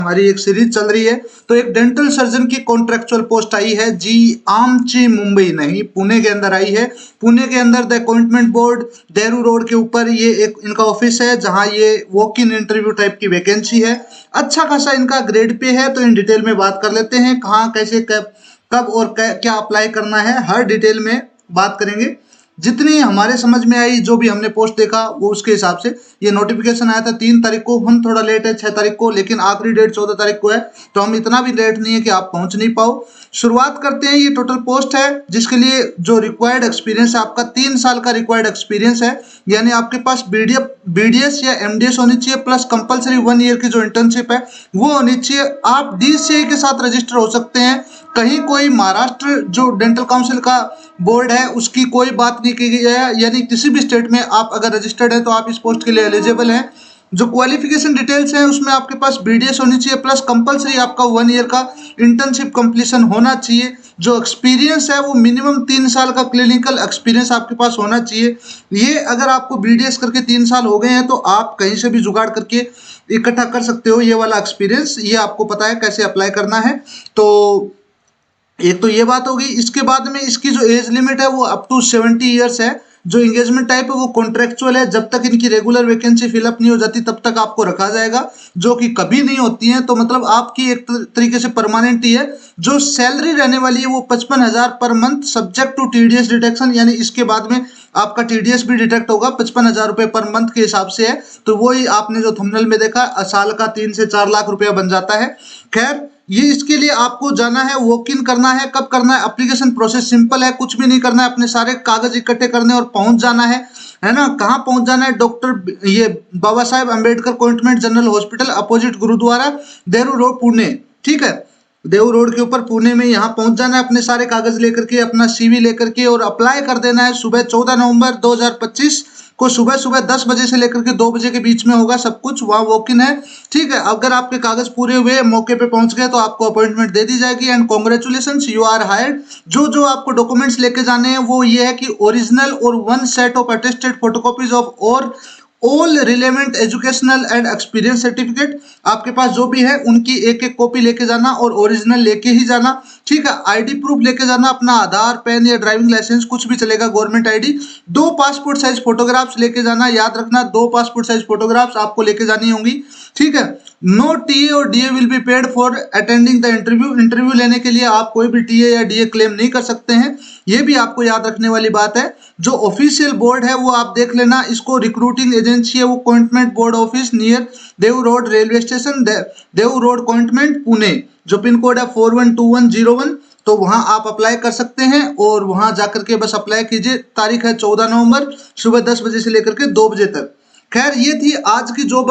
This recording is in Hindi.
हमारी एक सीरीज चल रही है। तो एक डेंटल सर्जन की कॉन्ट्रेक्चुअल पोस्ट आई है जी आमची, मुंबई नहीं पुणे के अंदर आई है। पुणे के अंदर the appointment board Dehru road के ऊपर ये एक इनका ऑफिस है, जहां ये वॉक इन इंटरव्यू टाइप की वैकेंसी है। अच्छा खासा इनका ग्रेड पे है। तो इन डिटेल में बात कर लेते हैं, कहाँ कैसे कब और क्या अप्लाई करना है, हर डिटेल में बात करेंगे। जितनी हमारे समझ में आई, जो भी हमने पोस्ट देखा वो उसके हिसाब से ये नोटिफिकेशन आया था 3 तारीख को। हम थोड़ा लेट है 6 तारीख को, लेकिन आखिरी डेट 14 तारीख को है, तो हम इतना भी लेट नहीं है कि आप पहुंच नहीं पाओ। शुरुआत करते हैं। ये टोटल पोस्ट है जिसके लिए जो रिक्वायर्ड एक्सपीरियंस है आपका 3 साल का रिक्वायर्ड एक्सपीरियंस है, यानी आपके पास बीडीएस या एमडीएस होनी चाहिए, प्लस कंपलसरी 1 ईयर की जो इंटर्नशिप है वो होनी चाहिए। आप डीसीए के साथ रजिस्टर हो सकते हैं। कहीं कोई महाराष्ट्र जो डेंटल काउंसिल का बोर्ड है उसकी कोई बात नहीं की गई है, यानी किसी भी स्टेट में आप अगर रजिस्टर्ड है तो आप इस पोस्ट के लिए एलिजिबल हैं। जो क्वालिफिकेशन डिटेल्स हैं उसमें आपके पास बीडीएस होनी चाहिए, प्लस कंपलसरी आपका 1 ईयर का इंटर्नशिप कंप्लीशन होना चाहिए। जो एक्सपीरियंस है वो मिनिमम 3 साल का क्लिनिकल एक्सपीरियंस आपके पास होना चाहिए। ये अगर आपको बीडीएस करके 3 साल हो गए हैं तो आप कहीं से भी जुगाड़ करके इकट्ठा कर सकते हो ये वाला एक्सपीरियंस। ये आपको पता है कैसे अप्लाई करना है। तो एक तो ये बात होगी। इसके बाद में इसकी जो एज लिमिट है वो अप टू 70 ईयर्स है। जो एंगेजमेंट टाइप है वो कॉन्ट्रेक्चुअल है, जब तक इनकी रेगुलर वैकेंसी फिलअप नहीं हो जाती तब तक आपको रखा जाएगा, जो कि कभी नहीं होती है। तो मतलब आपकी एक तरीके से परमानेंट ही है। जो सैलरी रहने वाली है वो 55,000 per month, subject to TDS deduction, यानी इसके बाद में आपका टीडीएस भी डिडक्ट होगा। 55,000 रुपये पर मंथ के हिसाब से है। तो वही आपने जो थंबनेल में देखा, साल का 3 से 4 लाख रुपया बन जाता है। खैर, ये इसके लिए आपको जाना है, वॉक इन करना है। कब करना है? एप्लीकेशन प्रोसेस सिंपल है, कुछ भी नहीं करना है, अपने सारे कागज इकट्ठे करने और पहुंच जाना है ना। कहाँ पहुंच जाना है? डॉक्टर ये Baba Saheb Ambedkar convent general hospital opposite gurudwara, Dehu road, Pune. ठीक है, देहू रोड के ऊपर पुणे में यहाँ पहुंच जाना है अपने सारे कागज लेकर के, अपना सीवी लेकर के, और अप्लाई कर देना है। सुबह 14 नवंबर 2025 को सुबह सुबह 10 बजे से लेकर के 2 बजे के बीच में होगा सब कुछ। वहाँ वॉक इन है। ठीक है, अगर आपके कागज पूरे हुए, मौके पे पहुंच गए, तो आपको अपॉइंटमेंट दे दी जाएगी। And congratulations, you are hired. जो आपको डॉक्यूमेंट्स लेके जाने हैं वो ये है कि ओरिजिनल और 1 set of attested photocopies of और all relevant educational and experience certificate, आपके पास जो भी है उनकी एक एक कॉपी लेके जाना, और ओरिजिनल लेके ही जाना। ठीक है, आईडी प्रूफ लेके जाना, अपना आधार, पैन या ड्राइविंग लाइसेंस कुछ भी चलेगा, government ID. 2 passport size photographs लेके जाना, याद रखना 2 पासपोर्ट साइज फोटोग्राफ्स आपको लेके जानी होंगी। ठीक है, नो टीए और DA will be paid for attending the interview. Interview लेने के लिए आप कोई भी टीए या डीए क्लेम नहीं कर सकते हैं। ये भी आपको याद रखने वाली बात है। जो ऑफिशियल बोर्ड है वो आप देख लेना, इसको रिक्रूटिंग एजेंसी है वो appointment board office near Dehu road railway station, Dehu road appointment Pune, जो पिन कोड है 412101। तो वहां आप अप्लाई कर सकते हैं, और वहां जाकर के बस अप्लाई कीजिए। तारीख है 14 नवंबर, सुबह 10 बजे से लेकर के 2 बजे तक। खैर, ये थी आज की जॉब